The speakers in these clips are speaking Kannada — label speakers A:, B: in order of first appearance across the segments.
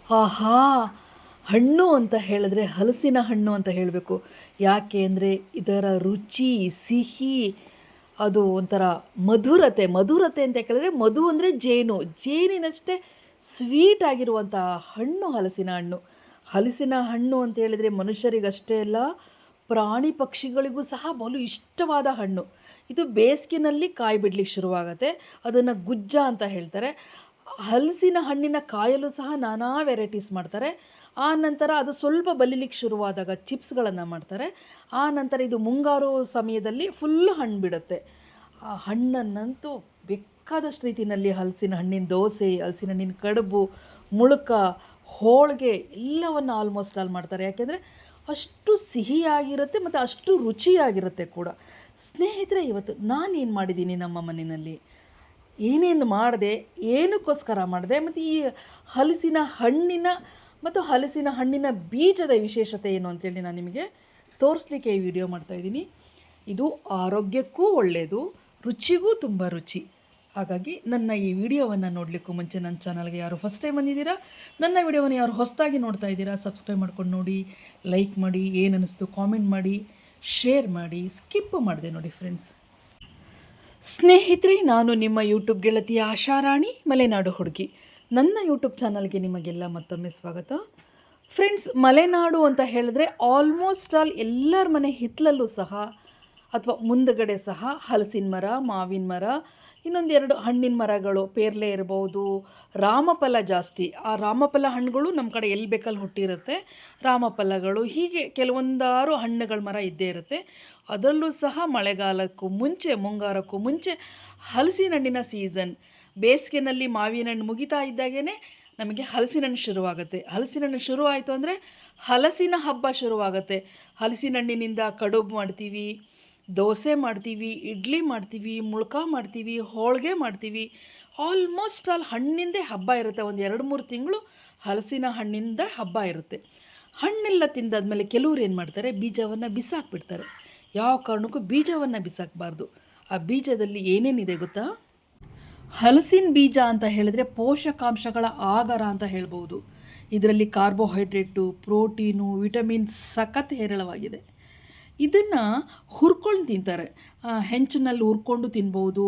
A: ಆಹಾ! ಹಣ್ಣು ಅಂತ ಹೇಳಿದ್ರೆ ಹಲಸಿನ ಹಣ್ಣು ಅಂತ ಹೇಳಬೇಕು. ಯಾಕೆ ಅಂದರೆ ಇದರ ರುಚಿ, ಸಿಹಿ, ಅದು ಒಂಥರ ಮಧುರತೆ. ಮಧುರತೆ ಅಂತ ಕೇಳಿದ್ರೆ ಮಧು ಅಂದರೆ ಜೇನು. ಜೇನಿನಷ್ಟೇ ಸ್ವೀಟ್ ಆಗಿರುವಂತಹ ಹಣ್ಣು ಹಲಸಿನ ಹಣ್ಣು. ಹಲಸಿನ ಹಣ್ಣು ಅಂತ ಹೇಳಿದರೆ ಮನುಷ್ಯರಿಗಷ್ಟೇ ಅಲ್ಲ, ಪ್ರಾಣಿ ಪಕ್ಷಿಗಳಿಗೂ ಸಹ ಬಲು ಇಷ್ಟವಾದ ಹಣ್ಣು. ಇದು ಬೇಸಿಗೆನಲ್ಲಿ ಕಾಯಿ ಬಿಡ್ಲಿಕ್ಕೆ ಶುರುವಾಗುತ್ತೆ. ಅದನ್ನು ಗುಜ್ಜ ಅಂತ ಹೇಳ್ತಾರೆ. ಹಲಸಿನ ಹಣ್ಣಿನ ಕಾಯಲ್ಲೂ ಸಹ ನಾನಾ ವೆರೈಟೀಸ್ ಮಾಡ್ತಾರೆ. ಆ ನಂತರ ಅದು ಸ್ವಲ್ಪ ಬಲಿಲಿಕ್ಕೆ ಶುರುವಾದಾಗ ಚಿಪ್ಸ್ಗಳನ್ನು ಮಾಡ್ತಾರೆ. ಆ ನಂತರ ಇದು ಮುಂಗಾರು ಸಮಯದಲ್ಲಿ ಫುಲ್ಲು ಹಣ್ಣು ಬಿಡುತ್ತೆ. ಆ ಹಣ್ಣನ್ನಂತೂ ಬೇಕಾದಷ್ಟು ರೀತಿಯಲ್ಲಿ ಹಲಸಿನ ಹಣ್ಣಿನ ದೋಸೆ, ಹಲಸಿನ ಹಣ್ಣಿನ ಕಡುಬು, ಮುಳುಕ, ಹೋಳಿಗೆ ಎಲ್ಲವನ್ನು ಆಲ್ಮೋಸ್ಟ್ ಆಲ್ ಮಾಡ್ತಾರೆ. ಯಾಕೆಂದರೆ ಅಷ್ಟು ಸಿಹಿಯಾಗಿರುತ್ತೆ ಮತ್ತು ಅಷ್ಟು ರುಚಿಯಾಗಿರುತ್ತೆ ಕೂಡ. ಸ್ನೇಹಿತರೆ, ಇವತ್ತು ನಾನೇನು ಮಾಡಿದ್ದೀನಿ ನಮ್ಮ ಮನೆಯಲ್ಲಿ, ಏನೇನು ಮಾಡಿದೆ, ಏನಕ್ಕೋಸ್ಕರ ಮಾಡಿದೆ, ಮತ್ತು ಈ ಹಲಸಿನ ಹಣ್ಣಿನ ಮತ್ತು ಹಲಸಿನ ಹಣ್ಣಿನ ಬೀಜದ ವಿಶೇಷತೆ ಏನು ಅಂತೇಳಿ ನಾನು ನಿಮಗೆ ತೋರಿಸ್ಲಿಕ್ಕೆ ಈ ವಿಡಿಯೋ ಮಾಡ್ತಾಯಿದ್ದೀನಿ. ಇದು ಆರೋಗ್ಯಕ್ಕೂ ಒಳ್ಳೆಯದು, ರುಚಿಗೂ ತುಂಬ ರುಚಿ. ಹಾಗಾಗಿ ನನ್ನ ಈ ವಿಡಿಯೋವನ್ನು ನೋಡಲಿಕ್ಕೂ ಮುಂಚೆ ನನ್ನ ಚಾನಲ್ಗೆ ಯಾರು ಫಸ್ಟ್ ಟೈಮ್ ಬಂದಿದ್ದೀರಾ, ನನ್ನ ವಿಡಿಯೋವನ್ನು ಯಾರು ಹೊಸದಾಗಿ ನೋಡ್ತಾ ಇದ್ದೀರಾ, ಸಬ್ಸ್ಕ್ರೈಬ್ ಮಾಡ್ಕೊಂಡು ನೋಡಿ, ಲೈಕ್ ಮಾಡಿ, ಏನು ಅನ್ನಿಸ್ತು ಕಾಮೆಂಟ್ ಮಾಡಿ, ಶೇರ್ ಮಾಡಿ, ಸ್ಕಿಪ್ ಮಾಡಿದೆ ನೋಡಿ ಫ್ರೆಂಡ್ಸ್. ಸ್ನೇಹಿತರೆ, ನಾನು ನಿಮ್ಮ ಯೂಟ್ಯೂಬ್ ಗೆಳತಿಯ ಆಶಾರಾಣಿ ಮಲೆನಾಡು ಹುಡುಗಿ. ನನ್ನ ಯೂಟ್ಯೂಬ್ ಚಾನಲ್ಗೆ ನಿಮಗೆಲ್ಲ ಮತ್ತೊಮ್ಮೆ ಸ್ವಾಗತ. ಫ್ರೆಂಡ್ಸ್, ಮಲೆನಾಡು ಅಂತ ಹೇಳಿದ್ರೆ ಆಲ್ಮೋಸ್ಟ್ ಆಲ್ ಎಲ್ಲರ ಮನೆ ಹಿತ್ತಲಲ್ಲೂ ಸಹ ಅಥವಾ ಮುಂದಗಡೆ ಸಹ ಹಲಸಿನ ಮರ, ಮಾವಿನ ಮರ, ಇನ್ನೊಂದೆರಡು ಹಣ್ಣಿನ ಮರಗಳು, ಪೇರ್ಲೆ ಇರ್ಬೋದು, ರಾಮಫಲ ಜಾಸ್ತಿ. ಆ ರಾಮಫಲ ಹಣ್ಣುಗಳು ನಮ್ಮ ಕಡೆ ಎಲ್ಲಿ ಬೇಕಲ್ಲಿ ಹುಟ್ಟಿರುತ್ತೆ. ರಾಮಫಲಗಳು ಹೀಗೆ ಕೆಲವೊಂದಾರು ಹಣ್ಣುಗಳ ಮರ ಇದ್ದೇ ಇರುತ್ತೆ. ಅದರಲ್ಲೂ ಸಹ ಮಳೆಗಾಲಕ್ಕೂ ಮುಂಚೆ, ಮುಂಗಾರಕ್ಕೂ ಮುಂಚೆ ಹಲಸಿನ ಹಣ್ಣಿನ ಸೀಸನ್. ಬೇಸಿಗೆನಲ್ಲಿ ಮಾವಿನ ಹಣ್ಣು ಮುಗಿತಾ ಇದ್ದಾಗೇ ನಮಗೆ ಹಲಸಿನ ಹಣ್ಣು ಶುರುವಾಗುತ್ತೆ. ಹಲಸಿನ ಹಣ್ಣು ಶುರು ಆಯಿತು ಅಂದರೆ ಹಲಸಿನ ಹಬ್ಬ ಶುರುವಾಗುತ್ತೆ. ಹಲಸಿನ ಹಣ್ಣಿನಿಂದ ಕಡುಬು ಮಾಡ್ತೀವಿ, ದೋಸೆ ಮಾಡ್ತೀವಿ, ಇಡ್ಲಿ ಮಾಡ್ತೀವಿ, ಮುಳ್ಕ ಮಾಡ್ತೀವಿ, ಹೋಳಿಗೆ ಮಾಡ್ತೀವಿ. ಆಲ್ಮೋಸ್ಟ್ ಆಲ್ ಹಣ್ಣಿಂದೇ ಹಬ್ಬ ಇರುತ್ತೆ. ಒಂದು 2-3 ತಿಂಗಳು ಹಲಸಿನ ಹಣ್ಣಿಂದ ಹಬ್ಬ ಇರುತ್ತೆ. ಹಣ್ಣೆಲ್ಲ ತಿಂದಾದ್ಮೇಲೆ ಕೆಲವ್ರು ಏನು ಮಾಡ್ತಾರೆ, ಬೀಜವನ್ನು ಬಿಸಾಕ್ಬಿಡ್ತಾರೆ. ಯಾವ ಕಾರಣಕ್ಕೂ ಬೀಜವನ್ನು ಬಿಸಾಕಬಾರ್ದು. ಆ ಬೀಜದಲ್ಲಿ ಏನೇನಿದೆ ಗೊತ್ತಾ? ಹಲಸಿನ ಬೀಜ ಅಂತ ಹೇಳಿದ್ರೆ ಪೋಷಕಾಂಶಗಳ ಆಗರ ಅಂತ ಹೇಳ್ಬೋದು. ಇದರಲ್ಲಿ ಕಾರ್ಬೋಹೈಡ್ರೇಟು, ಪ್ರೋಟೀನು, ವಿಟಮಿನ್ ಸಖತ್ ಹೇರಳವಾಗಿದೆ. ಇದನ್ನು ಹುರ್ಕೊಂಡು ತಿಂತಾರೆ. ಹೆಂಚಿನಲ್ಲಿ ಹುರ್ಕೊಂಡು ತಿನ್ಬೋದು.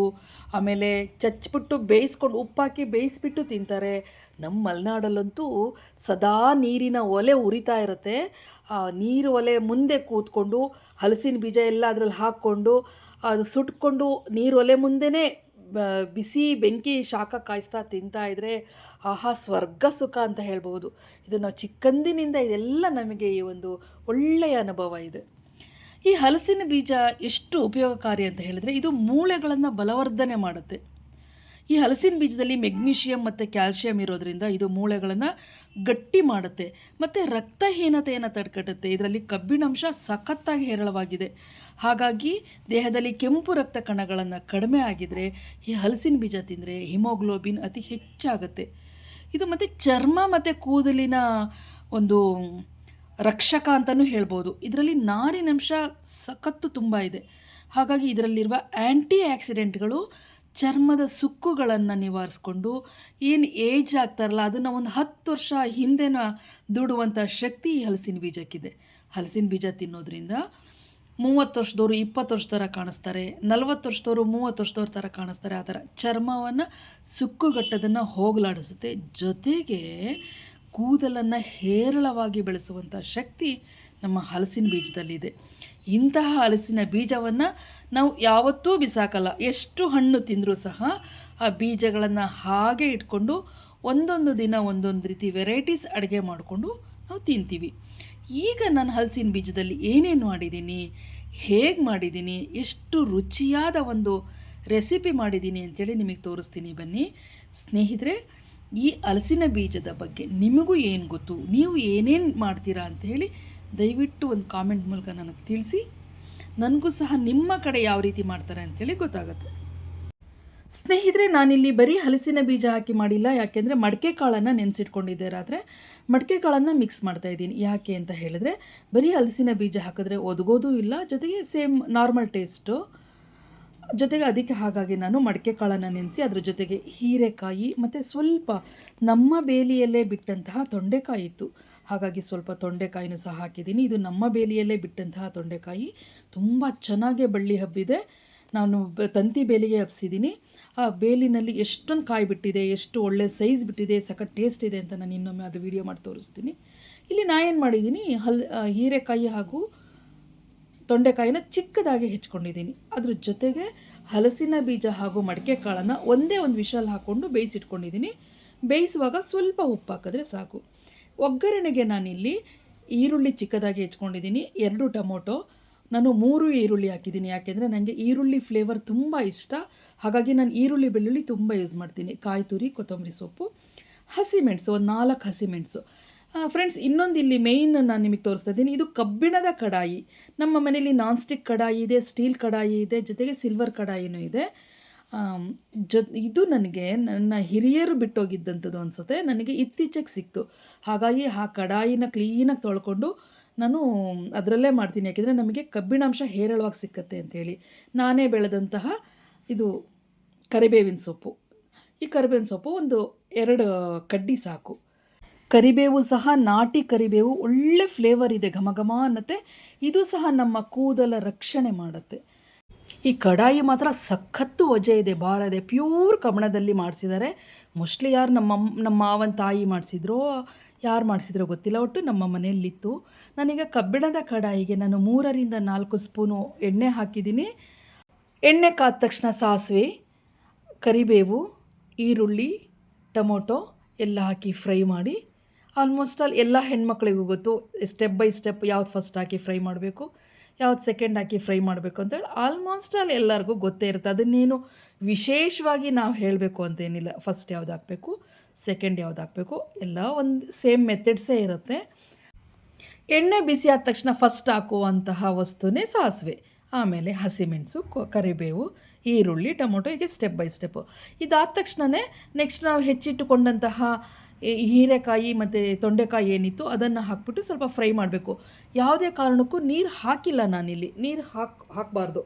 A: ಆಮೇಲೆ ಚಚ್ಬಿಟ್ಟು ಬೇಯಿಸ್ಕೊಂಡು ಉಪ್ಪಾಕಿ ಬೇಯಿಸ್ಬಿಟ್ಟು ತಿಂತಾರೆ. ನಮ್ಮ ಮಲೆನಾಡಲ್ಲಂತೂ ಸದಾ ನೀರಿನ ಒಲೆ ಉರಿತಾ ಇರುತ್ತೆ. ಆ ನೀರು ಒಲೆ ಮುಂದೆ ಕೂತ್ಕೊಂಡು ಹಲಸಿನ ಬೀಜ ಎಲ್ಲ ಅದರಲ್ಲಿ ಹಾಕ್ಕೊಂಡು ಅದು ಸುಟ್ಕೊಂಡು ನೀರು ಒಲೆ ಮುಂದೆನೇ ಬಿಸಿ ಬೆಂಕಿ ಶಾಖ ಕಾಯಿಸ್ತಾ ತಿಂತಾ ಇದ್ದರೆ ಆಹಾ, ಸ್ವರ್ಗ ಸುಖ ಅಂತ ಹೇಳ್ಬೋದು. ಇದು ನಾವು ಚಿಕ್ಕಂದಿನಿಂದ ಇದೆಲ್ಲ ನಮಗೆ ಈ ಒಂದು ಒಳ್ಳೆಯ ಅನುಭವ ಇದೆ. ಈ ಹಲಸಿನ ಬೀಜ ಎಷ್ಟು ಉಪಯೋಗಕಾರಿ ಅಂತ ಹೇಳಿದರೆ, ಇದು ಮೂಳೆಗಳನ್ನು ಬಲವರ್ಧನೆ ಮಾಡುತ್ತೆ. ಈ ಹಲಸಿನ ಬೀಜದಲ್ಲಿ ಮೆಗ್ನೀಷಿಯಂ ಮತ್ತು ಕ್ಯಾಲ್ಶಿಯಂ ಇರೋದರಿಂದ ಇದು ಮೂಳೆಗಳನ್ನು ಗಟ್ಟಿ ಮಾಡುತ್ತೆ ಮತ್ತು ರಕ್ತಹೀನತೆಯನ್ನು ತಡೆಗಟ್ಟುತ್ತೆ. ಇದರಲ್ಲಿ ಕಬ್ಬಿಣಾಂಶ ಸಖತ್ತಾಗಿ ಹೇರಳವಾಗಿದೆ. ಹಾಗಾಗಿ ದೇಹದಲ್ಲಿ ಕೆಂಪು ರಕ್ತ ಕಣಗಳನ್ನು ಕಡಿಮೆ ಆಗಿದ್ದರೆ ಈ ಹಲಸಿನ ಬೀಜ ತಿಂದರೆ ಹಿಮೋಗ್ಲೋಬಿನ್ ಅತಿ ಹೆಚ್ಚಾಗುತ್ತೆ. ಇದು ಮತ್ತು ಚರ್ಮ ಮತ್ತು ಕೂದಲಿನ ಒಂದು ರಕ್ಷಕ ಅಂತಲೂ ಹೇಳ್ಬೋದು. ಇದರಲ್ಲಿ ನಾರಿನಂಶ ಸಖತ್ತು ತುಂಬ ಇದೆ. ಹಾಗಾಗಿ ಇದರಲ್ಲಿರುವ ಆ್ಯಂಟಿ ಆಕ್ಸಿಡೆಂಟ್ಗಳು ಚರ್ಮದ ಸುಕ್ಕುಗಳನ್ನು ನಿವಾರಿಸ್ಕೊಂಡು ಏನು ಏಜ್ ಆಗ್ತಾರಲ್ಲ ಅದನ್ನು ಒಂದು 10 ವರ್ಷ ಹಿಂದೆನ ದುಡುವಂಥ ಶಕ್ತಿ ಈ ಹಲಸಿನ ಬೀಜಕ್ಕಿದೆ. ಹಲಸಿನ ಬೀಜ ತಿನ್ನೋದ್ರಿಂದ 30 ವರ್ಷದವರು 20 ವರ್ಷ ಥರ ಕಾಣಿಸ್ತಾರೆ, 40 ವರ್ಷದವರು 30 ವರ್ಷದವ್ರ ಥರ ಕಾಣಿಸ್ತಾರೆ. ಆ ಥರ ಚರ್ಮವನ್ನು ಸುಕ್ಕುಗಟ್ಟೋದನ್ನು ಹೋಗಲಾಡಿಸುತ್ತೆ. ಜೊತೆಗೆ ಕೂದಲನ್ನು ಹೇರಳವಾಗಿ ಬೆಳೆಸುವಂಥ ಶಕ್ತಿ ನಮ್ಮ ಹಲಸಿನ ಬೀಜದಲ್ಲಿದೆ. ಇಂತಹ ಹಲಸಿನ ಬೀಜವನ್ನು ನಾವು ಯಾವತ್ತೂ ಬಿಸಾಕಲ್ಲ. ಎಷ್ಟು ಹಣ್ಣು ತಿಂದರೂ ಸಹ ಆ ಬೀಜಗಳನ್ನು ಹಾಗೆ ಇಟ್ಕೊಂಡು ಒಂದೊಂದು ದಿನ ಒಂದೊಂದು ರೀತಿ ವೆರೈಟೀಸ್ ಅಡುಗೆ ಮಾಡಿಕೊಂಡು ನಾವು ತಿಂತೀವಿ. ಈಗ ನಾನು ಹಲಸಿನ ಬೀಜದಲ್ಲಿ ಏನೇನು ಮಾಡಿದ್ದೀನಿ, ಹೇಗೆ ಮಾಡಿದ್ದೀನಿ, ಎಷ್ಟು ರುಚಿಯಾದ ಒಂದು ರೆಸಿಪಿ ಮಾಡಿದ್ದೀನಿ ಅಂತೇಳಿ ನಿಮಗೆ ತೋರಿಸ್ತೀನಿ. ಬನ್ನಿ ಸ್ನೇಹಿತರೆ, ಈ ಹಲಸಿನ ಬೀಜದ ಬಗ್ಗೆ ನಿಮಗೂ ಏನು ಗೊತ್ತು, ನೀವು ಏನೇನು ಮಾಡ್ತೀರಾ ಅಂಥೇಳಿ ದಯವಿಟ್ಟು ಒಂದು ಕಾಮೆಂಟ್ ಮೂಲಕ ನನಗೆ ತಿಳಿಸಿ. ನನಗೂ ಸಹ ನಿಮ್ಮ ಕಡೆ ಯಾವ ರೀತಿ ಮಾಡ್ತಾರೆ ಅಂಥೇಳಿ ಗೊತ್ತಾಗುತ್ತೆ. ಸ್ನೇಹಿತರೆ, ನಾನಿಲ್ಲಿ ಬರೀ ಹಲಸಿನ ಬೀಜ ಹಾಕಿ ಮಾಡಿಲ್ಲ. ಯಾಕೆಂದರೆ ಮಡಿಕೆ ಕಾಳನ್ನು ನೆನೆಸಿಟ್ಕೊಂಡಿದ್ದೆ. ರಾತ್ರಿ ಮಡಿಕೆ ಕಾಳನ್ನು ಮಿಕ್ಸ್ ಮಾಡ್ತಾಯಿದ್ದೀನಿ. ಯಾಕೆ ಅಂತ ಹೇಳಿದ್ರೆ ಬರೀ ಹಲಸಿನ ಬೀಜ ಹಾಕಿದ್ರೆ ಒದಗೋದು ಇಲ್ಲ, ಜೊತೆಗೆ ಸೇಮ್ ನಾರ್ಮಲ್ ಟೇಸ್ಟು. ಜೊತೆಗೆ ಅದಕ್ಕೆ ಹಾಗಾಗಿ ನಾನು ಮಡಿಕೆ ಕಾಳನ್ನು ನೆನೆಸಿ ಅದ್ರ ಜೊತೆಗೆ ಹೀರೆಕಾಯಿ ಮತ್ತು ಸ್ವಲ್ಪ ನಮ್ಮ ಬೇಲಿಯಲ್ಲೇ ಬಿಟ್ಟಂತಹ ತೊಂಡೆಕಾಯಿ ಇತ್ತು. ಹಾಗಾಗಿ ಸ್ವಲ್ಪ ತೊಂಡೆಕಾಯಿನೂ ಸಹ ಹಾಕಿದ್ದೀನಿ. ಇದು ನಮ್ಮ ಬೇಲಿಯಲ್ಲೇ ಬಿಟ್ಟಂತಹ ತೊಂಡೆಕಾಯಿ ತುಂಬ ಚೆನ್ನಾಗೇ ಬಳ್ಳಿ ಹಬ್ಬಿದೆ. ನಾನು ತಂತಿ ಬೇಲಿಗೆ ಹಬ್ಸಿದ್ದೀನಿ. ಆ ಬೇಲಿನಲ್ಲಿ ಎಷ್ಟೊಂದು ಕಾಯಿ ಬಿಟ್ಟಿದೆ, ಎಷ್ಟು ಒಳ್ಳೆ ಸೈಜ್ ಬಿಟ್ಟಿದೆ, ಸಖತ್ ಟೇಸ್ಟ್ ಇದೆ ಅಂತ ನಾನು ಇನ್ನೊಮ್ಮೆ ಅದು ವಿಡಿಯೋ ಮಾಡಿ ತೋರಿಸ್ತೀನಿ. ಇಲ್ಲಿ ನಾನು ಏನು ಮಾಡಿದ್ದೀನಿ, ಹೀರೆಕಾಯಿ ಹಾಗೂ ತೊಂಡೆಕಾಯಿನ ಚಿಕ್ಕದಾಗಿ ಹೆಚ್ಕೊಂಡಿದ್ದೀನಿ. ಅದ್ರ ಜೊತೆಗೆ ಹಲಸಿನ ಬೀಜ ಹಾಗೂ ಮಡಿಕೆ ಕಾಳನ್ನು ಒಂದೇ ಒಂದು ವಿಷಲ್ ಹಾಕ್ಕೊಂಡು ಬೇಯಿಸಿಟ್ಕೊಂಡಿದ್ದೀನಿ. ಬೇಯಿಸುವಾಗ ಸ್ವಲ್ಪ ಉಪ್ಪು ಹಾಕಿದ್ರೆ ಸಾಕು. ಒಗ್ಗರಣೆಗೆ ನಾನಿಲ್ಲಿ ಈರುಳ್ಳಿ ಚಿಕ್ಕದಾಗಿ ಹೆಚ್ಕೊಂಡಿದ್ದೀನಿ, 2 ಟೊಮೊಟೊ, ನಾನು 3 ಈರುಳ್ಳಿ ಹಾಕಿದ್ದೀನಿ. ಯಾಕೆಂದರೆ ನನಗೆ ಈರುಳ್ಳಿ ಫ್ಲೇವರ್ ತುಂಬ ಇಷ್ಟ. ಹಾಗಾಗಿ ನಾನು ಈರುಳ್ಳಿ ಬೆಳ್ಳುಳ್ಳಿ ತುಂಬ ಯೂಸ್ ಮಾಡ್ತೀನಿ. ಕಾಯಿ ತುರಿ, ಕೊತ್ತಂಬರಿ ಸೊಪ್ಪು, ಹಸಿಮೆಣಸು, ಒಂದು 4 ಹಸಿಮೆಣಸು. ಫ್ರೆಂಡ್ಸ್, ಇನ್ನೊಂದು ಇಲ್ಲಿ ಮೇಯ್ನ್ ನಾನು ನಿಮಗೆ ತೋರಿಸ್ತಾ ಇದ್ದೀನಿ. ಇದು ಕಬ್ಬಿಣದ ಕಡಾಯಿ. ನಮ್ಮ ಮನೇಲಿ ನಾನ್ ಸ್ಟಿಕ್ ಕಡಾಯಿ ಇದೆ, ಸ್ಟೀಲ್ ಕಡಾಯಿ ಇದೆ, ಜೊತೆಗೆ ಸಿಲ್ವರ್ ಕಡಾಯಿನೂ ಇದೆ. ಇದು ನನಗೆ ನನ್ನ ಹಿರಿಯರು ಬಿಟ್ಟೋಗಿದ್ದಂಥದ್ದು ಅನಿಸುತ್ತೆ. ನನಗೆ ಇತ್ತೀಚೆಗೆ ಸಿಕ್ತು. ಹಾಗಾಗಿ ಆ ಕಡಾಯಿನ ಕ್ಲೀನಾಗಿ ತೊಳ್ಕೊಂಡು ನಾನು ಅದರಲ್ಲೇ ಮಾಡ್ತೀನಿ. ಯಾಕೆಂದರೆ ನಮಗೆ ಕಬ್ಬಿಣಾಂಶ ಹೇರಳವಾಗಿ ಸಿಕ್ಕತ್ತೆ ಅಂಥೇಳಿ. ನಾನೇ ಬೆಳೆದಂತಹ ಇದು ಕರಿಬೇವಿನ ಸೊಪ್ಪು. ಈ ಕರಿಬೇವಿನ ಸೊಪ್ಪು ಒಂದು 2 ಕಡ್ಡಿ ಸಾಕು. ಕರಿಬೇವು ಸಹ ನಾಟಿ ಕರಿಬೇವು, ಒಳ್ಳೆ ಫ್ಲೇವರ್ ಇದೆ, ಘಮ ಘಮ ಅನ್ನತ್ತೆ. ಇದು ಸಹ ನಮ್ಮ ಕೂದಲ ರಕ್ಷಣೆ ಮಾಡುತ್ತೆ. ಈ ಕಡಾಯಿ ಮಾತ್ರ ಸಖತ್ತು ವಜೆ ಇದೆ, ಭಾರ ಇದೆ. ಪ್ಯೂರ್ ಕಬ್ಬಣದಲ್ಲಿ ಮಾಡಿಸಿದ್ದಾರೆ. ಮೋಸ್ಟ್ಲಿ ಯಾರು ನಮ್ಮ ಮಾವನ ತಾಯಿ ಮಾಡಿಸಿದ್ರೋ, ಯಾರು ಮಾಡಿಸಿದ್ರೋ ಗೊತ್ತಿಲ್ಲ, ಒಟ್ಟು ನಮ್ಮ ಮನೆಯಲ್ಲಿತ್ತು. ನಾನೀಗ ಕಬ್ಬಿಣದ ಕಡಾಯಿಗೆ ನಾನು 3ರಿಂದ 4 ಸ್ಪೂನು ಎಣ್ಣೆ ಹಾಕಿದ್ದೀನಿ. ಎಣ್ಣೆ ಕಾದ ತಕ್ಷಣ ಸಾಸಿವೆ, ಕರಿಬೇವು, ಈರುಳ್ಳಿ, ಟೊಮೊಟೊ ಎಲ್ಲ ಹಾಕಿ ಫ್ರೈ ಮಾಡಿ. ಆಲ್ಮೋಸ್ಟ್ ಆಲ್ ಎಲ್ಲ ಹೆಣ್ಮಕ್ಳಿಗೂ ಗೊತ್ತು, ಸ್ಟೆಪ್ ಬೈ ಸ್ಟೆಪ್ ಯಾವ್ದು ಫಸ್ಟ್ ಹಾಕಿ ಫ್ರೈ ಮಾಡಬೇಕು, ಯಾವ್ದು ಸೆಕೆಂಡ್ ಹಾಕಿ ಫ್ರೈ ಮಾಡಬೇಕು ಅಂತೇಳಿ ಆಲ್ಮೋಸ್ಟ್ ಆಲ್ ಎಲ್ಲರಿಗೂ ಗೊತ್ತೇ ಇರುತ್ತೆ. ಅದನ್ನೇನು ವಿಶೇಷವಾಗಿ ನಾವು ಹೇಳಬೇಕು ಅಂತೇನಿಲ್ಲ. ಫಸ್ಟ್ ಯಾವ್ದು ಹಾಕಬೇಕು, ಸೆಕೆಂಡ್ ಯಾವ್ದು ಹಾಕಬೇಕು, ಎಲ್ಲ ಒಂದು ಸೇಮ್ ಮೆಥಡ್ಸೇ ಇರುತ್ತೆ. ಎಣ್ಣೆ ಬಿಸಿ ಆದ ತಕ್ಷಣ ಫಸ್ಟ್ ಹಾಕುವಂತಹ ವಸ್ತುನೇ ಸಾಸಿವೆ, ಆಮೇಲೆ ಹಸಿಮೆಣಸು, ಕರಿಬೇವು, ಈರುಳ್ಳಿ, ಟೊಮೊಟೊ, ಹೀಗೆ ಸ್ಟೆಪ್ ಬೈ ಸ್ಟೆಪ್ಪು. ಇದಾದ ತಕ್ಷಣವೇ ನೆಕ್ಸ್ಟ್ ನಾವು ಹೆಚ್ಚಿಟ್ಟುಕೊಂಡಂತಹ ಹೀರೆಕಾಯಿ ಮತ್ತು ತೊಂಡೆಕಾಯಿ ಏನಿತ್ತು ಅದನ್ನು ಹಾಕ್ಬಿಟ್ಟು ಸ್ವಲ್ಪ ಫ್ರೈ ಮಾಡಬೇಕು. ಯಾವುದೇ ಕಾರಣಕ್ಕೂ ನೀರು ಹಾಕಿಲ್ಲ ನಾನಿಲ್ಲಿ. ನೀರು ಹಾಕಬಾರ್ದು.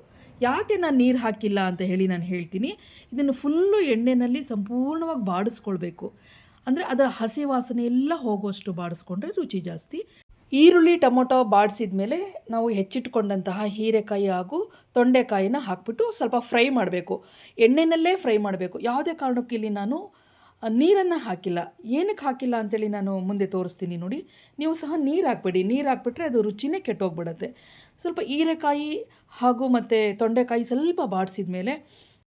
A: ಯಾಕೆ ನಾನು ನೀರು ಹಾಕಿಲ್ಲ ಅಂತ ಹೇಳಿ ನಾನು ಹೇಳ್ತೀನಿ. ಇದನ್ನು ಫುಲ್ಲು ಎಣ್ಣೆಯಲ್ಲಿ ಸಂಪೂರ್ಣವಾಗಿ ಬಾಡಿಸ್ಕೊಳ್ಬೇಕು. ಅಂದರೆ ಅದರ ಹಸಿ ವಾಸನೆ ಎಲ್ಲ ಹೋಗುವಷ್ಟು ಬಾಡಿಸ್ಕೊಂಡ್ರೆ ರುಚಿ ಜಾಸ್ತಿ. ಈರುಳ್ಳಿ, ಟೊಮೊಟೊ ಬಾಡಿಸಿದ ಮೇಲೆ ನಾವು ಹೆಚ್ಚಿಟ್ಕೊಂಡಂತಹ ಹೀರೆಕಾಯಿ ಹಾಗೂ ತೊಂಡೆಕಾಯಿನ ಹಾಕ್ಬಿಟ್ಟು ಸ್ವಲ್ಪ ಫ್ರೈ ಮಾಡಬೇಕು. ಎಣ್ಣೆಯಲ್ಲೇ ಫ್ರೈ ಮಾಡಬೇಕು. ಯಾವುದೇ ಕಾರಣಕ್ಕೂ ಇಲ್ಲಿ ನಾನು ನೀರನ್ನು ಹಾಕಿಲ್ಲ. ಏನಕ್ಕೆ ಹಾಕಿಲ್ಲ ಅಂತೇಳಿ ನಾನು ಮುಂದೆ ತೋರಿಸ್ತೀನಿ ನೋಡಿ. ನೀವು ಸಹ ನೀರು ಹಾಕಬೇಡಿ. ನೀರು ಹಾಕ್ಬಿಟ್ರೆ ಅದು ರುಚಿನೇ ಕೆಟ್ಟೋಗ್ಬಿಡುತ್ತೆ. ಸ್ವಲ್ಪ ಹೀರೆಕಾಯಿ ಹಾಗೂ ಮತ್ತು ತೊಂಡೆಕಾಯಿ ಸ್ವಲ್ಪ ಬಾಡಿಸಿದ ಮೇಲೆ,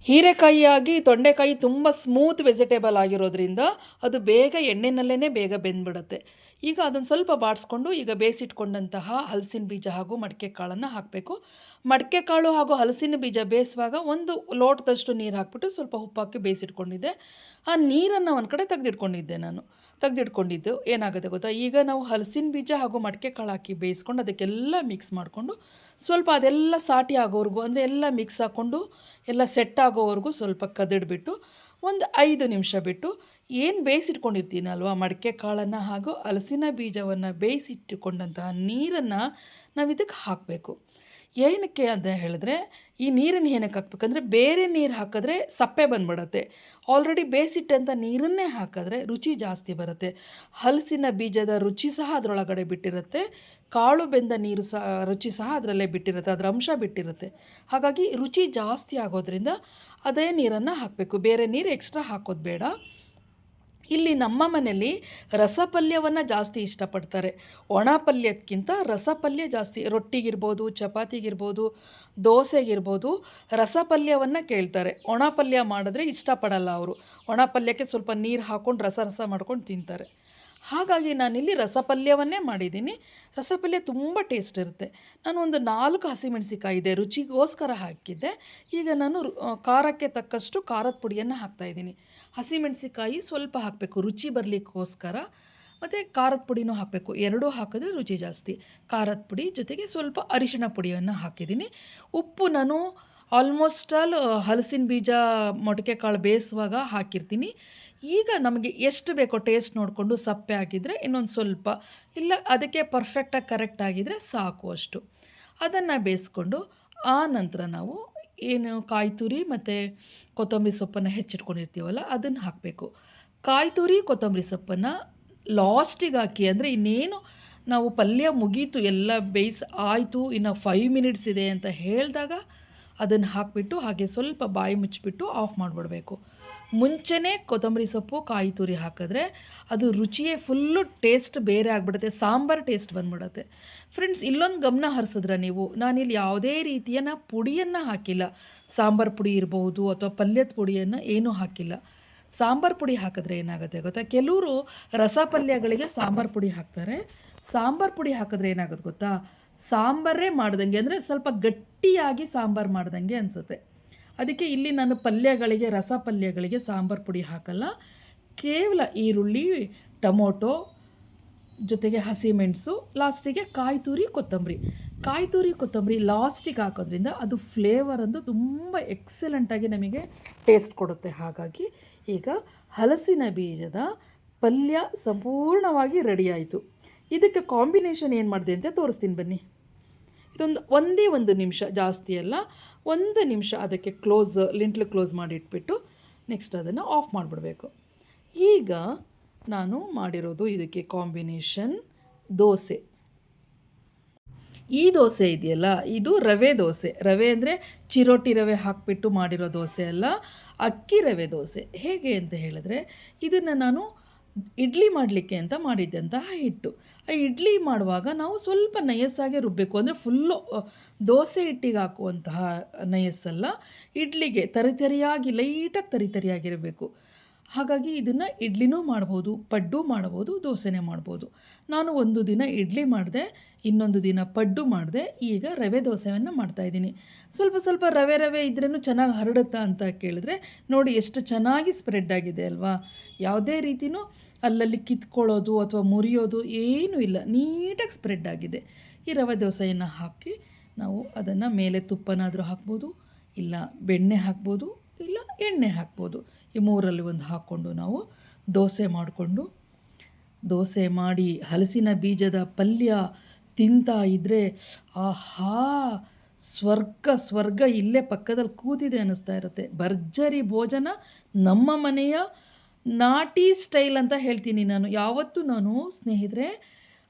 A: ಹೀರೆಕಾಯಿ ಆಗಿ ತೊಂಡೆಕಾಯಿ ತುಂಬ ಸ್ಮೂತ್ ವೆಜಿಟೇಬಲ್ ಆಗಿರೋದ್ರಿಂದ ಅದು ಬೇಗ ಎಣ್ಣೆನಲ್ಲೇ ಬೇಗ ಬೆಂದ್ಬಿಡುತ್ತೆ. ಈಗ ಅದನ್ನು ಸ್ವಲ್ಪ ಬಾಡಿಸ್ಕೊಂಡು ಈಗ ಬೇಯಿಸಿಟ್ಕೊಂಡಂತಹ ಹಲಸಿನ ಬೀಜ ಹಾಗೂ ಮಡಿಕೆ ಕಾಳನ್ನು ಹಾಕಬೇಕು. ಮಡಿಕೆ ಕಾಳು ಹಾಗೂ ಹಲಸಿನ ಬೀಜ ಬೇಯಿಸುವಾಗ ಒಂದು ಲೋಟದಷ್ಟು ನೀರು ಹಾಕ್ಬಿಟ್ಟು ಸ್ವಲ್ಪ ಉಪ್ಪು ಹಾಕಿ ಬೇಯಿಸಿಟ್ಕೊಂಡಿದ್ದೆ. ಆ ನೀರನ್ನು ಒಂದು ಕಡೆ ತೆಗೆದಿಟ್ಕೊಂಡಿದ್ದು ಏನಾಗುತ್ತೆ ಗೊತ್ತಾ, ಈಗ ನಾವು ಹಲಸಿನ ಬೀಜ ಹಾಗೂ ಮಡಿಕೆ ಕಾಳು ಹಾಕಿ ಬೇಯಿಸ್ಕೊಂಡು ಅದಕ್ಕೆಲ್ಲ ಮಿಕ್ಸ್ ಮಾಡಿಕೊಂಡು ಸ್ವಲ್ಪ ಅದೆಲ್ಲ ಸಾಟಿ ಆಗೋವರೆಗೂ, ಅಂದರೆ ಎಲ್ಲ ಮಿಕ್ಸ್ ಹಾಕ್ಕೊಂಡು ಎಲ್ಲ ಸೆಟ್ ಆಗೋವರೆಗೂ ಸ್ವಲ್ಪ ಕದಡ್ಬಿಟ್ಟು ಒಂದು 5 ನಿಮಿಷ ಬಿಟ್ಟು ಏನು ಬೇಯಿಸಿಟ್ಕೊಂಡಿರ್ತೀನಲ್ವ ಮಡಿಕೆ ಕಾಳನ್ನು ಹಾಗೂ ಹಲಸಿನ ಬೀಜವನ್ನು ಬೇಯಿಸಿಟ್ಟುಕೊಂಡಂತಹ ನೀರನ್ನು ನಾವು ಇದಕ್ಕೆ ಹಾಕಬೇಕು. ಏನಕ್ಕೆ ಅಂತ ಹೇಳಿದ್ರೆ, ಈ ನೀರನ್ನು ಏನಕ್ಕೆ ಹಾಕ್ಬೇಕಂದ್ರೆ ಬೇರೆ ನೀರು ಹಾಕಿದ್ರೆ ಸಪ್ಪೆ ಬಂದ್ಬಿಡುತ್ತೆ. ಆಲ್ರೆಡಿ ಬೇಯಿಸಿಟ್ಟಂಥ ನೀರನ್ನೇ ಹಾಕಿದ್ರೆ ರುಚಿ ಜಾಸ್ತಿ ಬರುತ್ತೆ. ಹಲಸಿನ ಬೀಜದ ರುಚಿ ಸಹ ಅದರೊಳಗಡೆ ಬಿಟ್ಟಿರುತ್ತೆ, ಕಾಳು ಬೆಂದ ನೀರು ಸಹ ರುಚಿ ಸಹ ಅದರಲ್ಲೇ ಬಿಟ್ಟಿರುತ್ತೆ, ಅದರ ಅಂಶ ಬಿಟ್ಟಿರುತ್ತೆ. ಹಾಗಾಗಿ ರುಚಿ ಜಾಸ್ತಿ ಆಗೋದ್ರಿಂದ ಅದೇ ನೀರನ್ನು ಹಾಕಬೇಕು, ಬೇರೆ ನೀರು ಎಕ್ಸ್ಟ್ರಾ ಹಾಕೋದು ಬೇಡ. ಇಲ್ಲಿ ನಮ್ಮ ಮನೆಯಲ್ಲಿ ರಸಪಲ್ಯವನ್ನು ಜಾಸ್ತಿ ಇಷ್ಟಪಡ್ತಾರೆ. ಒಣ ಪಲ್ಯಕ್ಕಿಂತ ರಸಪಲ್ಯ ಜಾಸ್ತಿ. ರೊಟ್ಟಿಗಿರ್ಬೋದು, ಚಪಾತಿಗಿರ್ಬೋದು, ದೋಸೆಗಿರ್ಬೋದು ರಸಪಲ್ಯವನ್ನು ಕೇಳ್ತಾರೆ. ಒಣ ಪಲ್ಯ ಮಾಡಿದ್ರೆ ಇಷ್ಟಪಡಲ್ಲ ಅವರು. ಒಣ ಪಲ್ಯಕ್ಕೆ ಸ್ವಲ್ಪ ನೀರು ಹಾಕ್ಕೊಂಡು ರಸ ಮಾಡ್ಕೊಂಡು ತಿಂತಾರೆ. ಹಾಗಾಗಿ ನಾನಿಲ್ಲಿ ರಸಪಲ್ಯವನ್ನೇ ಮಾಡಿದ್ದೀನಿ. ರಸಪಲ್ಯ ತುಂಬ ಟೇಸ್ಟ್ ಇರುತ್ತೆ. ನಾನು ಒಂದು 4 ಹಸಿಮೆಣಸಿಕಾಯಿ ಇದೆ, ರುಚಿಗೋಸ್ಕರ ಹಾಕಿದ್ದೆ. ಈಗ ನಾನು ಖಾರಕ್ಕೆ ತಕ್ಕಷ್ಟು ಖಾರದ ಪುಡಿಯನ್ನು ಹಾಕ್ತಾಯಿದ್ದೀನಿ. ಹಸಿಮೆಣಸಿಕಾಯಿ ಸ್ವಲ್ಪ ಹಾಕಬೇಕು ರುಚಿ ಬರಲಿಕ್ಕೋಸ್ಕರ, ಮತ್ತು ಖಾರದ ಪುಡಿನೂ ಹಾಕಬೇಕು. ಎರಡೂ ಹಾಕಿದ್ರೆ ರುಚಿ ಜಾಸ್ತಿ. ಖಾರದ ಪುಡಿ ಜೊತೆಗೆ ಸ್ವಲ್ಪ ಅರಿಶಿಣ ಪುಡಿಯನ್ನು ಹಾಕಿದ್ದೀನಿ. ಉಪ್ಪು ನಾನು ಆಲ್ಮೋಸ್ಟ್ ಆಲ್ ಹಲಸಿನ ಬೀಜ ಮೊಳಕೆ ಕಾಳು ಬೇಯಿಸುವಾಗ ಹಾಕಿರ್ತೀನಿ. ಈಗ ನಮಗೆ ಎಷ್ಟು ಬೇಕೋ ಟೇಸ್ಟ್ ನೋಡಿಕೊಂಡು ಸಪ್ಪೆ ಆಗಿದ್ದರೆ ಇನ್ನೊಂದು ಸ್ವಲ್ಪ, ಇಲ್ಲ ಅದಕ್ಕೆ ಪರ್ಫೆಕ್ಟಾಗಿ ಕರೆಕ್ಟ್ ಆಗಿದ್ದರೆ ಸಾಕು ಅಷ್ಟು. ಅದನ್ನು ಬೇಯಿಸ್ಕೊಂಡು ಆ ನಂತರ ನಾವು ಏನು ಕಾಯಿ ತುರಿ ಮತ್ತು ಕೊತ್ತಂಬರಿ ಸೊಪ್ಪನ್ನು ಹೆಚ್ಚಿಟ್ಕೊಂಡಿರ್ತೀವಲ್ಲ ಅದನ್ನು ಹಾಕಬೇಕು. ಕಾಯಿ ತುರಿ ಕೊತ್ತಂಬರಿ ಸೊಪ್ಪನ್ನು ಲಾಸ್ಟಿಗೆ ಹಾಕಿ, ಅಂದರೆ ಇನ್ನೇನು ನಾವು ಪಲ್ಯ ಮುಗೀತು ಎಲ್ಲ ಬೇಯಿಸಿ ಆಯಿತು ಇನ್ನು 5 ಮಿನಿಟ್ಸ್ ಇದೆ ಅಂತ ಹೇಳಿದಾಗ ಅದನ್ನು ಹಾಕಿಬಿಟ್ಟು ಹಾಗೆ ಸ್ವಲ್ಪ ಬಾಯಿ ಮುಚ್ಚಿಬಿಟ್ಟು ಆಫ್ ಮಾಡಿಬಿಡಬೇಕು. ಮುಂಚೆನೇ ಕೊತ್ತಂಬರಿ ಸೊಪ್ಪು ಕಾಯಿ ತುರಿ ಹಾಕಿದ್ರೆ ಅದು ರುಚಿಯೇ ಫುಲ್ಲು ಟೇಸ್ಟ್ ಬೇರೆ ಆಗಿಬಿಡುತ್ತೆ, ಸಾಂಬಾರು ಟೇಸ್ಟ್ ಬಂದ್ಬಿಡುತ್ತೆ. ಫ್ರೆಂಡ್ಸ್, ಇಲ್ಲೊಂದು ಗಮನ ಹರಿಸಿದ್ರೆ ನೀವು, ನಾನಿಲ್ಲಿ ಯಾವುದೇ ರೀತಿಯ ಪುಡಿಯನ್ನು ಹಾಕಿಲ್ಲ. ಸಾಂಬಾರು ಪುಡಿ ಇರ್ಬೋದು ಅಥವಾ ಪಲ್ಯದ ಪುಡಿಯನ್ನು ಏನೂ ಹಾಕಿಲ್ಲ. ಸಾಂಬಾರು ಪುಡಿ ಹಾಕಿದ್ರೆ ಏನಾಗುತ್ತೆ ಗೊತ್ತಾ, ಕೆಲವರು ರಸ ಪಲ್ಯಗಳಿಗೆ ಸಾಂಬಾರು ಪುಡಿ ಹಾಕ್ತಾರೆ. ಸಾಂಬಾರು ಪುಡಿ ಹಾಕಿದ್ರೆ ಏನಾಗುತ್ತೆ ಗೊತ್ತಾ, ಸಾಂಬಾರೇ ಮಾಡ್ದಂಗೆ, ಅಂದರೆ ಸ್ವಲ್ಪ ಗಟ್ಟಿಯಾಗಿ ಸಾಂಬಾರು ಮಾಡ್ದಂಗೆ ಅನಿಸುತ್ತೆ. ಅದಕ್ಕೆ ಇಲ್ಲಿ ನಾನು ಪಲ್ಯಗಳಿಗೆ, ರಸ ಪಲ್ಯಗಳಿಗೆ ಸಾಂಬಾರು ಪುಡಿ ಹಾಕಲ್ಲ. ಕೇವಲ ಈರುಳ್ಳಿ, ಟೊಮೊಟೊ ಜೊತೆಗೆ ಹಸಿಮೆಣಸು, ಲಾಸ್ಟಿಗೆ ಕಾಯಿ ತುರಿ ಕೊತ್ತಂಬರಿ ಲಾಸ್ಟಿಗೆ ಹಾಕೋದ್ರಿಂದ ಅದು ಫ್ಲೇವರ್ ಅಂದು ತುಂಬ ಎಕ್ಸಲೆಂಟಾಗಿ ನಮಗೆ ಟೇಸ್ಟ್ ಕೊಡುತ್ತೆ. ಹಾಗಾಗಿ ಈಗ ಹಲಸಿನ ಬೀಜದ ಪಲ್ಯ ಸಂಪೂರ್ಣವಾಗಿ ರೆಡಿ ಆಯಿತು. ಇದಕ್ಕೆ ಕಾಂಬಿನೇಷನ್ ಏನು ಮಾಡಿದೆ ಅಂತ ತೋರಿಸ್ತೀನಿ ಬನ್ನಿ. ಇದೊಂದು ಒಂದೇ 1 ನಿಮಿಷ, ಜಾಸ್ತಿ ಅಲ್ಲ, 1 ನಿಮಿಷ ಅದಕ್ಕೆ ಲಿಂಟ್ಲು ಕ್ಲೋಸ್ ಮಾಡಿ ಇಟ್ಬಿಟ್ಟು ನೆಕ್ಸ್ಟ್ ಅದನ್ನು ಆಫ್ ಮಾಡಿಬಿಡಬೇಕು. ಈಗ ನಾನು ಮಾಡಿರೋದು ಇದಕ್ಕೆ ಕಾಂಬಿನೇಷನ್ ದೋಸೆ. ಈ ದೋಸೆ ಇದೆಯಲ್ಲ, ಇದು ರವೆ ದೋಸೆ. ರವೆ ಅಂದರೆ ಚಿರೋಟಿ ರವೆ ಹಾಕಿಬಿಟ್ಟು ಮಾಡಿರೋ ದೋಸೆ ಅಲ್ಲ, ಅಕ್ಕಿ ರವೆ ದೋಸೆ. ಹೇಗೆ ಅಂತ ಹೇಳಿದ್ರೆ, ಇದನ್ನು ನಾನು ಇಡ್ಲಿ ಮಾಡಲಿಕ್ಕೆ ಅಂತ ಮಾಡಿದ್ದಂತಹ ಹಿಟ್ಟು. ಆ ಇಡ್ಲಿ ಮಾಡುವಾಗ ನಾವು ಸ್ವಲ್ಪ ನಯಸ್ಸಾಗೆ ರುಬ್ಬಬೇಕು, ಅಂದರೆ ಫುಲ್ಲು ದೋಸೆ ಹಿಟ್ಟಿಗೆ ಹಾಕುವಂತಹ ನಯಸ್ಸಲ್ಲ, ಇಡ್ಲಿಗೆ ತರಿತರಿಯಾಗಿ ಲೈಟಾಗಿ ತರಿತರಿಯಾಗಿರಬೇಕು. ಹಾಗಾಗಿ ಇದನ್ನು ಇಡ್ಲಿನೂ ಮಾಡ್ಬೋದು, ಪಡ್ಡು ಮಾಡ್ಬೋದು, ದೋಸೆನೇ ಮಾಡ್ಬೋದು. ನಾನು ಒಂದು ದಿನ ಇಡ್ಲಿ ಮಾಡಿದೆ, ಇನ್ನೊಂದು ದಿನ ಪಡ್ಡು ಮಾಡಿದೆ. ಈಗ ರವೆ ದೋಸೆಯನ್ನು ಮಾಡ್ತಾಯಿದ್ದೀನಿ. ಸ್ವಲ್ಪ ರವೆ ಇದ್ರೂ ಚೆನ್ನಾಗಿ ಹರಡುತ್ತಾ ಅಂತ ಕೇಳಿದ್ರೆ ನೋಡಿ ಎಷ್ಟು ಚೆನ್ನಾಗಿ ಸ್ಪ್ರೆಡ್ ಆಗಿದೆ ಅಲ್ವಾ. ಯಾವುದೇ ರೀತಿಯೂ ಅಲ್ಲಲ್ಲಿ ಕಿತ್ಕೊಳ್ಳೋದು ಅಥವಾ ಮುರಿಯೋದು ಏನೂ ಇಲ್ಲ, ನೀಟಾಗಿ ಸ್ಪ್ರೆಡ್ ಆಗಿದೆ. ಈ ರವೆ ದೋಸೆಯನ್ನು ಹಾಕಿ ನಾವು ಅದನ್ನು ಮೇಲೆ ತುಪ್ಪನಾದರೂ ಹಾಕ್ಬೋದು, ಇಲ್ಲ ಬೆಣ್ಣೆ ಹಾಕ್ಬೋದು, ಇಲ್ಲ ಎಣ್ಣೆ ಹಾಕ್ಬೋದು. ಈ 3ರಲ್ಲಿ ಒಂದು ಹಾಕ್ಕೊಂಡು ನಾವು ದೋಸೆ ಮಾಡಿ ಹಲಸಿನ ಬೀಜದ ಪಲ್ಯ ತಿಂತಾ ಇದ್ದರೆ ಆಹಾ, ಸ್ವರ್ಗ ಇಲ್ಲೇ ಪಕ್ಕದಲ್ಲಿ ಕೂತಿದೆ ಅನ್ನಿಸ್ತಾ ಇರುತ್ತೆ. ಭರ್ಜರಿ ಭೋಜನ, ನಮ್ಮ ಮನೆಯ ನಾಟಿ ಸ್ಟೈಲ್ ಅಂತ ಹೇಳ್ತೀನಿ ನಾನು. ಯಾವತ್ತೂ ನಾನು ಸ್ನೇಹಿತರೆ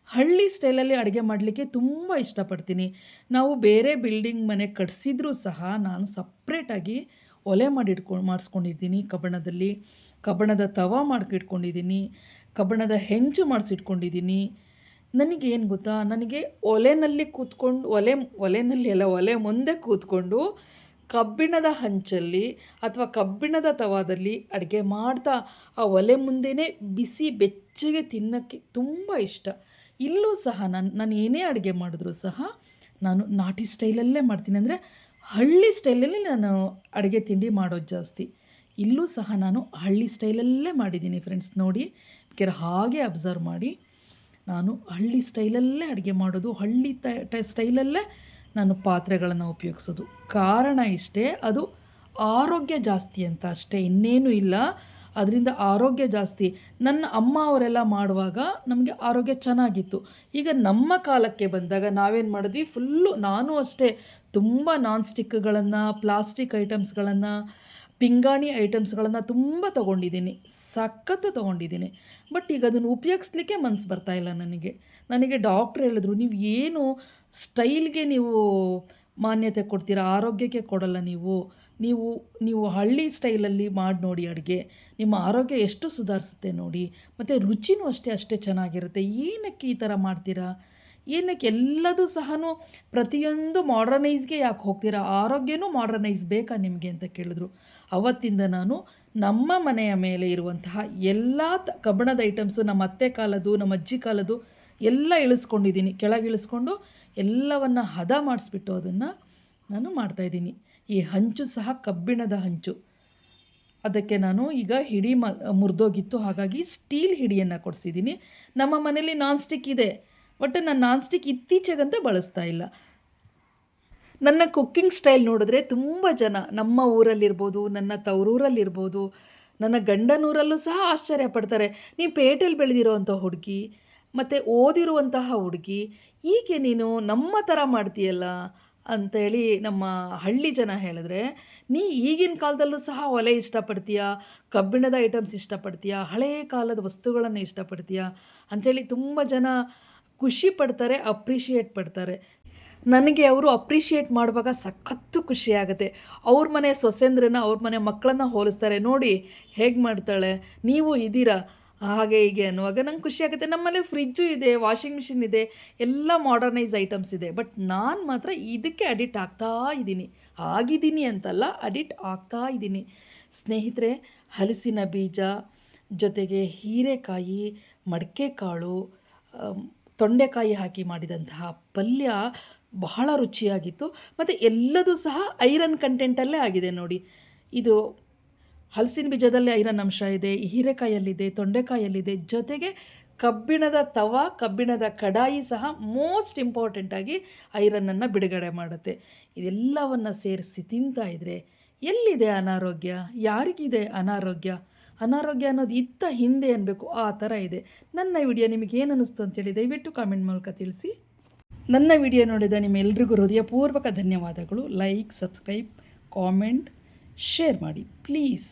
A: ಹಳ್ಳಿ ಸ್ಟೈಲಲ್ಲಿ ಅಡುಗೆ ಮಾಡಲಿಕ್ಕೆ ತುಂಬ ಇಷ್ಟಪಡ್ತೀನಿ. ನಾವು ಬೇರೆ ಬಿಲ್ಡಿಂಗ್ ಮನೆ ಕಟ್ಸಿದ್ರೂ ಸಹ ನಾನು ಸಪ್ರೇಟಾಗಿ ಒಲೆ ಮಾಡಿಸ್ಕೊಂಡಿದ್ದೀನಿ. ಕಬ್ಬಣದ ತವ ಮಾಡಿಟ್ಕೊಂಡಿದ್ದೀನಿ, ಕಬ್ಬಣದ ಹೆಂಚು ಮಾಡಿಸಿಟ್ಕೊಂಡಿದ್ದೀನಿ. ನನಗೇನು ಗೊತ್ತಾ, ನನಗೆ ಒಲೆನಲ್ಲಿ ಕೂತ್ಕೊಂಡು ಒಲೆ ಮುಂದೆ ಕೂತ್ಕೊಂಡು ಕಬ್ಬಿಣದ ಹಂಚಲ್ಲಿ ಅಥವಾ ಕಬ್ಬಿಣದ ತವಾದಲ್ಲಿ ಅಡುಗೆ ಮಾಡ್ತಾ ಆ ಒಲೆ ಮುಂದೆಯೇ ಬಿಸಿ ಬೆಚ್ಚಗೆ ತಿನ್ನೋಕ್ಕೆ ತುಂಬ ಇಷ್ಟ. ಇಲ್ಲೂ ಸಹ ನಾನು ಏನೇ ಅಡುಗೆ ಮಾಡಿದ್ರೂ ಸಹ ನಾನು ನಾಟಿ ಸ್ಟೈಲಲ್ಲೇ ಮಾಡ್ತೀನಿ, ಅಂದರೆ ಹಳ್ಳಿ ಸ್ಟೈಲಲ್ಲಿ ನಾನು ಅಡುಗೆ ತಿಂಡಿ ಮಾಡೋದು ಜಾಸ್ತಿ. ಇಲ್ಲೂ ಸಹ ನಾನು ಹಳ್ಳಿ ಸ್ಟೈಲಲ್ಲೇ ಮಾಡಿದ್ದೀನಿ ಫ್ರೆಂಡ್ಸ್. ನೋಡಿ, ಹಾಗೆ ಅಬ್ಸರ್ವ್ ಮಾಡಿ, ನಾನು ಹಳ್ಳಿ ಸ್ಟೈಲಲ್ಲೇ ಅಡುಗೆ ಮಾಡೋದು, ಹಳ್ಳಿ ಸ್ಟೈಲಲ್ಲೇ ನಾನು ಪಾತ್ರೆಗಳನ್ನು ಉಪಯೋಗಿಸೋದು. ಕಾರಣ ಇಷ್ಟೇ, ಅದು ಆರೋಗ್ಯ ಜಾಸ್ತಿ ಅಂತ ಅಷ್ಟೇ, ಇನ್ನೇನು ಇಲ್ಲ. ಅದರಿಂದ ಆರೋಗ್ಯ ಜಾಸ್ತಿ. ನನ್ನ ಅಮ್ಮ ಅವರೆಲ್ಲ ಮಾಡುವಾಗ ನಮಗೆ ಆರೋಗ್ಯ ಚೆನ್ನಾಗಿತ್ತು. ಈಗ ನಮ್ಮ ಕಾಲಕ್ಕೆ ಬಂದಾಗ ನಾವೇನು ಮಾಡಿದ್ವಿ, ನಾನು ಅಷ್ಟೇ ತುಂಬ ನಾನ್ ಸ್ಟಿಕ್ಗಳನ್ನು, ಪ್ಲಾಸ್ಟಿಕ್ ಐಟಮ್ಸ್ಗಳನ್ನು, ಪಿಂಗಾಣಿ ಐಟಮ್ಸ್ಗಳನ್ನು ತುಂಬ ತೊಗೊಂಡಿದ್ದೀನಿ, ಸಖತ್ತು ತೊಗೊಂಡಿದ್ದೀನಿ. ಬಟ್ ಈಗ ಅದನ್ನು ಉಪಯೋಗಿಸ್ಲಿಕ್ಕೆ ಮನಸ್ಸು ಬರ್ತಾಯಿಲ್ಲ ನನಗೆ ಡಾಕ್ಟ್ರ್ ಹೇಳಿದ್ರು, ನೀವು ಏನು ಸ್ಟೈಲ್ಗೆ ನೀವು ಮಾನ್ಯತೆ ಕೊಡ್ತೀರಾ, ಆರೋಗ್ಯಕ್ಕೆ ಕೊಡಲ್ಲ ನೀವು ಹಳ್ಳಿ ಸ್ಟೈಲಲ್ಲಿ ಮಾಡಿ ನೋಡಿ ಅಡುಗೆ, ನಿಮ್ಮ ಆರೋಗ್ಯ ಎಷ್ಟು ಸುಧಾರಿಸುತ್ತೆ ನೋಡಿ, ಮತ್ತು ರುಚಿನೂ ಅಷ್ಟೇ ಚೆನ್ನಾಗಿರುತ್ತೆ. ಏನಕ್ಕೆ ಈ ಥರ ಮಾಡ್ತೀರಾ, ಏನಕ್ಕೆ ಎಲ್ಲದೂ ಸಹ ಪ್ರತಿಯೊಂದು ಮಾಡರ್ನೈಸ್ಗೆ ಯಾಕೆ ಹೋಗ್ತೀರಾ, ಆರೋಗ್ಯನೂ ಮಾಡರ್ನೈಸ್ ಬೇಕಾ ನಿಮಗೆ ಅಂತ ಕೇಳಿದ್ರು. ಅವತ್ತಿಂದ ನಾನು ನಮ್ಮ ಮನೆಯ ಮೇಲೆ ಇರುವಂತಹ ಎಲ್ಲ ಕಬ್ಬಣದ ಐಟಮ್ಸು, ನಮ್ಮ ಅತ್ತೆ ಕಾಲದ್ದು, ನಮ್ಮ ಅಜ್ಜಿ ಕಾಲದ್ದು ಎಲ್ಲ ಇಳಿಸ್ಕೊಂಡಿದ್ದೀನಿ, ಕೆಳಗಿಳಿಸ್ಕೊಂಡು ಎಲ್ಲವನ್ನು ಹದ ಮಾಡಿಸ್ಬಿಟ್ಟು ಅದನ್ನು ನಾನು ಮಾಡ್ತಾಯಿದ್ದೀನಿ. ಈ ಹಂಚು ಸಹ ಕಬ್ಬಿಣದ ಹಂಚು. ಅದಕ್ಕೆ ನಾನು ಈಗ ಹಿಡಿ ಮುರಿದೋಗಿತ್ತು, ಹಾಗಾಗಿ ಸ್ಟೀಲ್ ಹಿಡಿಯನ್ನು ಕೊಡಿಸಿದ್ದೀನಿ. ನಮ್ಮ ಮನೇಲಿ ನಾನ್ ಸ್ಟಿಕ್ ಇದೆ, ಬಟ್ ನಾನು ನಾನ್ ಸ್ಟಿಕ್ ಇತ್ತೀಚೆಗಂತ ಬಳಸ್ತಾ ಇಲ್ಲ. ನನ್ನ ಕುಕ್ಕಿಂಗ್ ಸ್ಟೈಲ್ ನೋಡಿದ್ರೆ ತುಂಬ ಜನ ನಮ್ಮ ಊರಲ್ಲಿರ್ಬೋದು, ನನ್ನ ತವರೂರಲ್ಲಿರ್ಬೋದು, ನನ್ನ ಗಂಡನೂರಲ್ಲೂ ಸಹ ಆಶ್ಚರ್ಯ ಪಡ್ತಾರೆ. ನೀವು ಪೇಟೆಯಲ್ಲಿ ಬೆಳೆದಿರೋ ಅಂಥ ಹುಡುಗಿ ಮತ್ತು ಓದಿರುವಂತಹ ಹುಡುಗಿ, ಹೀಗೆ ನೀನು ನಮ್ಮ ಥರ ಮಾಡ್ತೀಯಲ್ಲ ಅಂತೇಳಿ ನಮ್ಮ ಹಳ್ಳಿ ಜನ ಹೇಳಿದ್ರೆ, ನೀ ಈಗಿನ ಕಾಲದಲ್ಲೂ ಸಹ ಒಲೆ ಇಷ್ಟಪಡ್ತೀಯಾ, ಕಬ್ಬಿಣದ ಐಟಮ್ಸ್ ಇಷ್ಟಪಡ್ತೀಯಾ, ಹಳೇ ಕಾಲದ ವಸ್ತುಗಳನ್ನು ಇಷ್ಟಪಡ್ತೀಯಾ ಅಂಥೇಳಿ ತುಂಬ ಜನ ಖುಷಿ ಪಡ್ತಾರೆ, ಅಪ್ರಿಷಿಯೇಟ್ ಪಡ್ತಾರೆ. ನನಗೆ ಅವರು ಅಪ್ರಿಷಿಯೇಟ್ ಮಾಡುವಾಗ ಸಖತ್ತು ಖುಷಿಯಾಗುತ್ತೆ. ಅವ್ರ ಮನೆ ಸೊಸೆಂದ್ರನ್ನ ಅವ್ರ ಮನೆ ಮಕ್ಕಳನ್ನ ಹೋಲಿಸ್ತಾರೆ, ನೋಡಿ ಹೇಗೆ ಮಾಡ್ತಾಳೆ, ನೀವು ಇದ್ದೀರಾ ಹಾಗೆ ಹೀಗೆ ಅನ್ನುವಾಗ ನಂಗೆ ಖುಷಿಯಾಗುತ್ತೆ. ನಮ್ಮನೆ ಫ್ರಿಜ್ಜು ಇದೆ, ವಾಷಿಂಗ್ ಮಿಷಿನ್ ಇದೆ, ಎಲ್ಲ ಮಾಡರ್ನೈಸ್ ಐಟಮ್ಸ್ ಇದೆ. ಬಟ್ ನಾನು ಮಾತ್ರ ಇದಕ್ಕೆ ಅಡಿಕ್ಟ್ ಆಗ್ತಾ ಇದ್ದೀನಿ. ಆಗಿದ್ದೀನಿ ಅಂತಲ್ಲ, ಅಡಿಕ್ಟ್ ಆಗ್ತಾ ಇದ್ದೀನಿ. ಸ್ನೇಹಿತರೆ, ಹಲಸಿನ ಬೀಜ ಜೊತೆಗೆ ಹೀರೆಕಾಯಿ, ಮಡಕೆ ಕಾಳು, ತೊಂಡೆಕಾಯಿ ಹಾಕಿ ಮಾಡಿದಂತಹ ಪಲ್ಯ ಬಹಳ ರುಚಿಯಾಗಿತ್ತು. ಮತ್ತು ಎಲ್ಲದೂ ಸಹ ಐರನ್ ಕಂಟೆಂಟಲ್ಲೇ ಆಗಿದೆ ನೋಡಿ. ಇದು ಹಲಸಿನ ಬೀಜದಲ್ಲಿ ಐರನ್ ಅಂಶ ಇದೆ, ಹೀರೆಕಾಯಲ್ಲಿದೆ, ತೊಂಡೆಕಾಯಲ್ಲಿದೆ, ಜೊತೆಗೆ ಕಬ್ಬಿಣದ ತವ, ಕಬ್ಬಿಣದ ಕಡಾಯಿ ಸಹ ಮೋಸ್ಟ್ ಇಂಪಾರ್ಟೆಂಟಾಗಿ ಐರನ್ನನ್ನು ಬಿಡುಗಡೆ ಮಾಡುತ್ತೆ. ಇದೆಲ್ಲವನ್ನು ಸೇರಿಸಿ ತಿಂತಾ ಇದ್ದರೆ ಎಲ್ಲಿದೆ ಅನಾರೋಗ್ಯ? ಯಾರಿಗಿದೆ ಅನಾರೋಗ್ಯ? ಅನಾರೋಗ್ಯ ಅನ್ನೋದು ಇತ್ತ ಹಿಂದೆ ಅನ್ನಬೇಕು, ಆ ಥರ ಇದೆ. ನನ್ನ ವಿಡಿಯೋ ನಿಮಗೆ ಏನು ಅನ್ನಿಸ್ತು ಅಂತೇಳಿ ದಯವಿಟ್ಟು ಕಾಮೆಂಟ್ ಮೂಲಕ ತಿಳಿಸಿ. ನನ್ನ ವಿಡಿಯೋ ನೋಡಿದ ನಿಮ್ಮೆಲ್ಲರಿಗೂ ಹೃದಯಪೂರ್ವಕ ಧನ್ಯವಾದಗಳು. ಲೈಕ್, ಸಬ್ಸ್ಕ್ರೈಬ್, ಕಾಮೆಂಟ್, ಶೇರ್ ಮಾಡಿ ಪ್ಲೀಸ್.